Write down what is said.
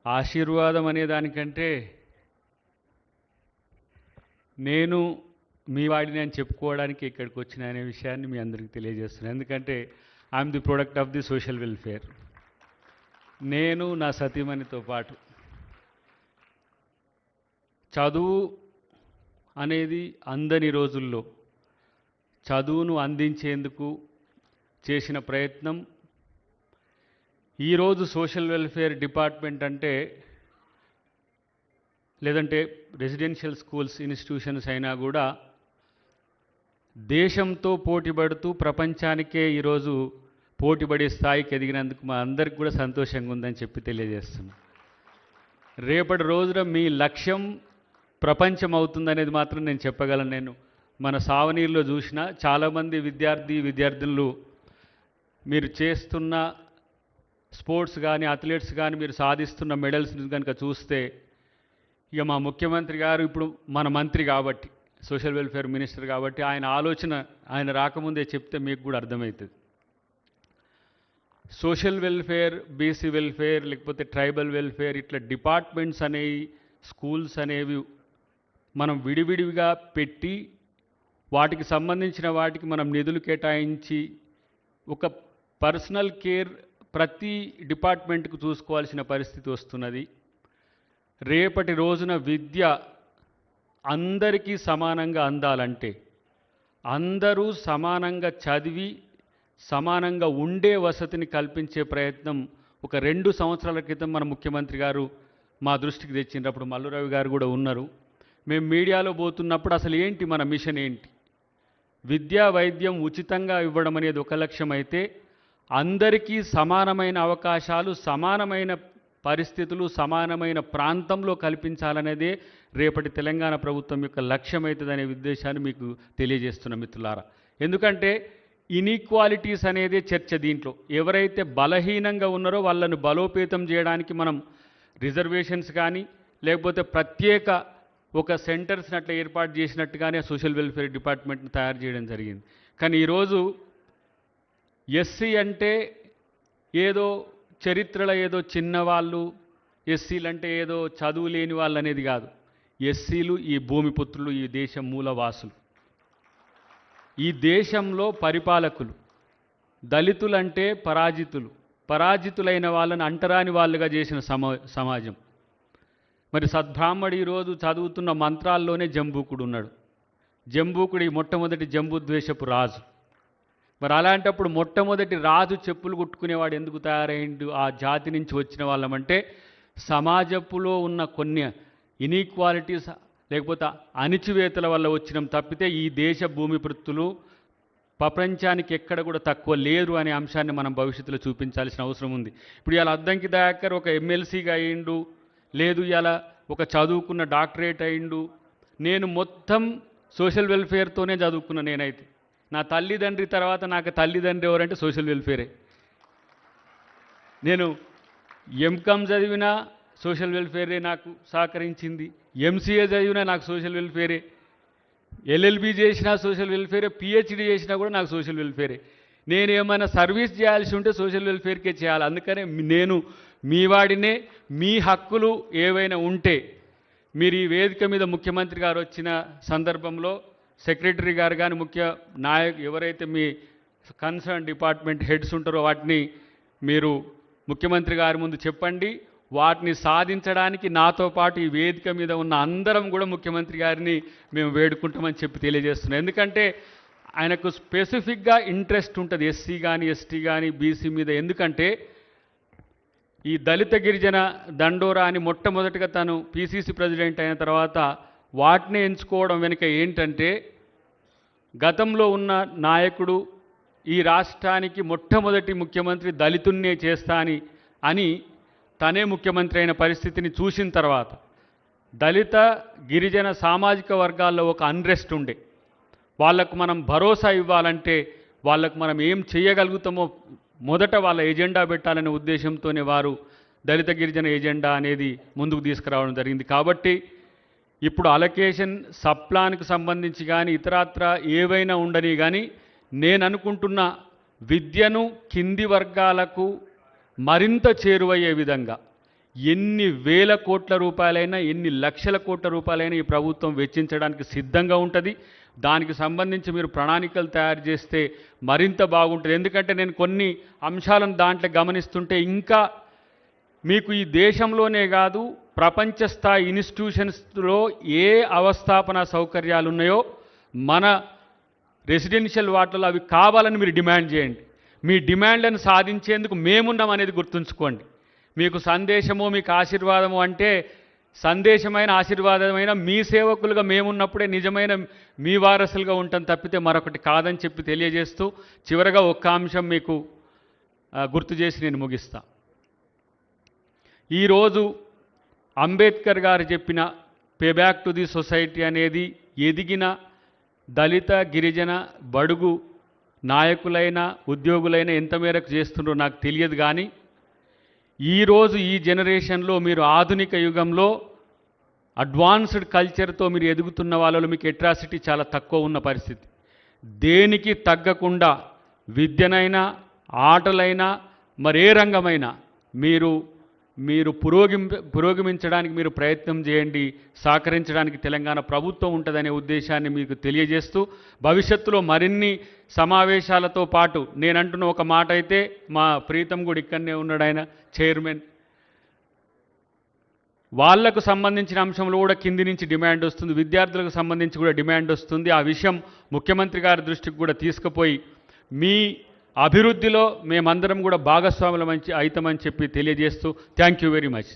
ఆశీర్వాదం అనే దానికంటే నేను మీ వాడిని అని చెప్పుకోవడానికి ఇక్కడికి వచ్చిన అనే విషయాన్ని మీ అందరికీ తెలియజేస్తున్నాను. ఎందుకంటే I'm the product of the social welfare. నేను నా సతీమణితో పాటు చదువు అనేది అందని రోజుల్లో చదువును అందించేందుకు చేసిన ప్రయత్నం ఈరోజు సోషల్ వెల్ఫేర్ డిపార్ట్మెంట్ అంటే లేదంటే రెసిడెన్షియల్ స్కూల్స్ ఇన్స్టిట్యూషన్స్ అయినా కూడా దేశంతో పోటీపడుతూ ప్రపంచానికే ఈరోజు పోటీపడే స్థాయికి ఎదిగినందుకు మా అందరికి కూడా సంతోషంగా ఉందని చెప్పి తెలియజేస్తున్నాను. రేపటి రోజున మీ లక్ష్యం ప్రపంచం అవుతుందనేది మాత్రం నేను చెప్పగలను. నేను మన సావనీరులో చూసిన చాలామంది విద్యార్థులు మీరు చేస్తున్న స్పోర్ట్స్ కానీ అథ్లెట్స్ కానీ మీరు సాధిస్తున్న మెడల్స్ని కనుక చూస్తే ఇక మా ముఖ్యమంత్రి గారు ఇప్పుడు మన మంత్రి కాబట్టి సోషల్ వెల్ఫేర్ మినిస్టర్ కాబట్టి ఆయన ఆలోచన ఆయన రాకముందే చెప్తే మీకు కూడా అర్థమవుతుంది. సోషల్ వెల్ఫేర్, బీసీ వెల్ఫేర్, లేకపోతే ట్రైబల్ వెల్ఫేర్ ఇట్లా డిపార్ట్మెంట్స్ అనేవి స్కూల్స్ అనేవి మనం విడివిడిగా పెట్టి వాటికి సంబంధించిన వాటికి మనం నిధులు కేటాయించి ఒక పర్సనల్ కేర్ ప్రతి డిపార్ట్మెంట్కు చూసుకోవాల్సిన పరిస్థితి వస్తున్నది. రేపటి రోజున విద్య అందరికీ సమానంగా అందాలంటే అందరూ సమానంగా చదివి సమానంగా ఉండే వసతిని కల్పించే ప్రయత్నం ఒక 2 సంవత్సరాల క్రితం మన ముఖ్యమంత్రి గారు మా దృష్టికి తెచ్చినప్పుడు మల్లురవి గారు కూడా ఉన్నారు. మేము మీడియాలో పోతున్నప్పుడు అసలు ఏంటి మన మిషన్ ఏంటి, విద్యా వైద్యం ఉచితంగా ఇవ్వడం అనేది ఒక లక్ష్యం అయితే అందరికీ సమానమైన అవకాశాలు, సమానమైన పరిస్థితులు, సమానమైన ప్రాంతంలో కల్పించాలనేదే రేపటి తెలంగాణ ప్రభుత్వం యొక్క లక్ష్యం అవుతుందనే ఉద్దేశాన్ని మీకు తెలియజేస్తున్న మిత్రులారా. ఎందుకంటే ఇన్ఈక్వాలిటీస్ అనేదే చర్చ. దీంట్లో ఎవరైతే బలహీనంగా ఉన్నారో వాళ్ళను బలోపేతం చేయడానికి మనం రిజర్వేషన్స్ కానీ లేకపోతే ప్రత్యేక ఒక సెంటర్స్ని అట్లా ఏర్పాటు చేసినట్టుగానే సోషల్ వెల్ఫేర్ డిపార్ట్మెంట్ని తయారు చేయడం జరిగింది. కానీ ఈరోజు ఎస్సీ అంటే ఏదో చరిత్రలో ఏదో చిన్నవాళ్ళు, ఎస్సీలు అంటే ఏదో చదువు లేని వాళ్ళు అనేది కాదు. ఎస్సీలు ఈ భూమిపుత్రులు, ఈ దేశం మూలవాసులు, ఈ దేశంలో పరిపాలకులు. దళితులంటే పరాజితులైన వాళ్ళని అంటరాని వాళ్ళుగా చేసిన సమాజం. మరి సద్బ్రాహ్మడు ఈరోజు చదువుతున్న మంత్రాల్లోనే జంబూకుడు ఉన్నాడు. జంబూకుడి మొట్టమొదటి జంబుద్వేషపు రాజు. మరి అలాంటప్పుడు మొట్టమొదటి రాజు చెప్పులు కుట్టుకునేవాడు ఎందుకు తయారైండు? ఆ జాతి నుంచి వచ్చిన వాళ్ళమంటే సమాజపులో ఉన్న కొన్ని ఇన్ఈక్వాలిటీస్ లేకపోతే అణిచివేతల వల్ల వచ్చినాం తప్పితే ఈ దేశ భూమిపుత్రులు ప్రపంచానికి ఎక్కడ కూడా తక్కువ లేరు అనే అంశాన్ని మనం భవిష్యత్తులో చూపించాల్సిన అవసరం ఉంది. ఇప్పుడు ఇలా అద్దంకి దయాకర్ ఒక ఎమ్మెల్సీగా అయ్యిండు, లేదు ఇలా ఒక చదువుకున్న డాక్టరేట్ అయ్యిండు. నేను మొత్తం సోషల్ వెల్ఫేర్తోనే చదువుకున్నా. నేనైతే నా తల్లిదండ్రి తర్వాత నాకు తల్లిదండ్రి ఎవరంటే సోషల్ వెల్ఫేరే. నేను ఎంకామ్ చదివినా సోషల్ వెల్ఫేరే నాకు సహకరించింది, ఎంసీఏ చదివినా నాకు సోషల్ వెల్ఫేరే, ఎల్ఎల్బి చేసినా సోషల్ వెల్ఫేరే, పిహెచ్డి చేసినా కూడా నాకు సోషల్ వెల్ఫేరే. నేను ఏమైనా సర్వీస్ చేయాల్సి ఉంటే సోషల్ వెల్ఫేర్కే చేయాలి. అందుకనే నేను మీ వాడినే. మీ హక్కులు ఏవైనా ఉంటే మీరు ఈ వేదిక మీద ముఖ్యమంత్రి గారు వచ్చిన సందర్భంలో సెక్రటరీ గారు కానీ ఎవరైతే మీ కన్సర్న్ డిపార్ట్మెంట్ హెడ్స్ ఉంటారో వాటిని మీరు ముఖ్యమంత్రి గారి ముందు చెప్పండి. వాటిని సాధించడానికి నాతో పాటు ఈ వేదిక మీద ఉన్న అందరం కూడా ముఖ్యమంత్రి గారిని మేము వేడుకుంటామని చెప్పి తెలియజేస్తున్నాం. ఎందుకంటే ఆయనకు స్పెసిఫిక్గా ఇంట్రెస్ట్ ఉంటుంది ఎస్సీ కానీ ఎస్టీ కానీ బీసీ మీద. ఎందుకంటే ఈ దళిత గిరిజన దండోరా అని మొట్టమొదటిగా తను పిసిసి ప్రెసిడెంట్ అయిన తర్వాత వాటిని ఎంచుకోవడం వెనుక ఏంటంటే గతంలో ఉన్న నాయకుడు ఈ రాష్ట్రానికి మొట్టమొదటి ముఖ్యమంత్రి దళితున్నే చేస్తా అని తనే ముఖ్యమంత్రి అయిన పరిస్థితిని చూసిన తర్వాత దళిత గిరిజన సామాజిక వర్గాల్లో ఒక అన్రెస్ట్ ఉండే. వాళ్లకు మనం భరోసా ఇవ్వాలంటే వాళ్ళకు మనం ఏం చేయగలుగుతామో మొదట వాళ్ళ ఎజెండా పెట్టాలనే ఉద్దేశంతోనే వారు దళిత గిరిజన ఎజెండా అనేది ముందుకు తీసుకురావడం జరిగింది. కాబట్టి ఇప్పుడు అలొకేషన్ సప్లాన్కు సంబంధించి కానీ ఇతరత్ర ఏవైనా ఉండని కానీ నేను అనుకుంటున్న విద్యను కింది వర్గాలకు మరింత చేరువయ్యే విధంగా ఎన్ని వేల కోట్ల రూపాయలైనా ఎన్ని లక్షల కోట్ల రూపాయలైనా ఈ ప్రభుత్వం వెచ్చించడానికి సిద్ధంగా ఉంటుంది. దానికి సంబంధించి మీరు ప్రణాళికలు తయారు చేస్తే మరింత బాగుంటుంది. ఎందుకంటే నేను కొన్ని అంశాలను దాంట్లో గమనిస్తుంటే ఇంకా మీకు ఈ దేశంలోనే కాదు ప్రపంచ స్థాయి ఇన్స్టిట్యూషన్స్లో ఏ అవస్థాపన సౌకర్యాలు ఉన్నాయో మన రెసిడెన్షియల్ వాటిలో అవి కావాలని మీరు డిమాండ్ చేయండి. మీ డిమాండ్లను సాధించేందుకు మేమున్నాం అనేది గుర్తుంచుకోండి. మీకు సందేశము మీకు ఆశీర్వాదము అంటే సందేశమైన ఆశీర్వాదమైన మీ సేవకులుగా మేమున్నప్పుడే నిజమైన మీ వారసులుగా ఉంటాం తప్పితే మరొకటి కాదని చెప్పి తెలియజేస్తూ చివరగా ఒక్క అంశం మీకు గుర్తు చేసి నేను ముగిస్తా. ఈరోజు అంబేద్కర్ గారు చెప్పిన pay back to the society అనేది ఎదిగిన దళిత గిరిజన బడుగు నాయకులైన ఉద్యోగులైన ఎంత మేరకు చేస్తుండ్రో నాకు తెలియదు. కానీ ఈరోజు ఈ జనరేషన్లో మీరు ఆధునిక యుగంలో అడ్వాన్స్డ్ కల్చర్తో మీరు ఎదుగుతున్న వాళ్ళలో మీకు అట్రాసిటీ చాలా తక్కువ ఉన్న పరిస్థితి. దేనికి తగ్గకుండా విద్యనైనా ఆటలైనా మరే రంగమైనా మీరు పురోగమించడానికి మీరు ప్రయత్నం చేయండి. సహకరించడానికి తెలంగాణ ప్రభుత్వం ఉంటుందనే ఉద్దేశాన్ని మీకు తెలియజేస్తూ భవిష్యత్తులో మరిన్ని సమావేశాలతో పాటు నేనంటున్న ఒక మాట అయితే మా ప్రీతం కూడా ఇక్కడనే ఉన్నాడు, ఆయన చైర్మన్, వాళ్లకు సంబంధించిన అంశంలో కూడా కింది నుంచి డిమాండ్ వస్తుంది, విద్యార్థులకు సంబంధించి కూడా డిమాండ్ వస్తుంది. ఆ విషయం ముఖ్యమంత్రి గారి దృష్టికి కూడా తీసుకుపోయి మీ అభివృద్ధిలో మేమందరం కూడా భాగస్వాములం అవుతామని చెప్పి తెలియజేస్తూ థ్యాంక్ యూ వెరీ మచ్.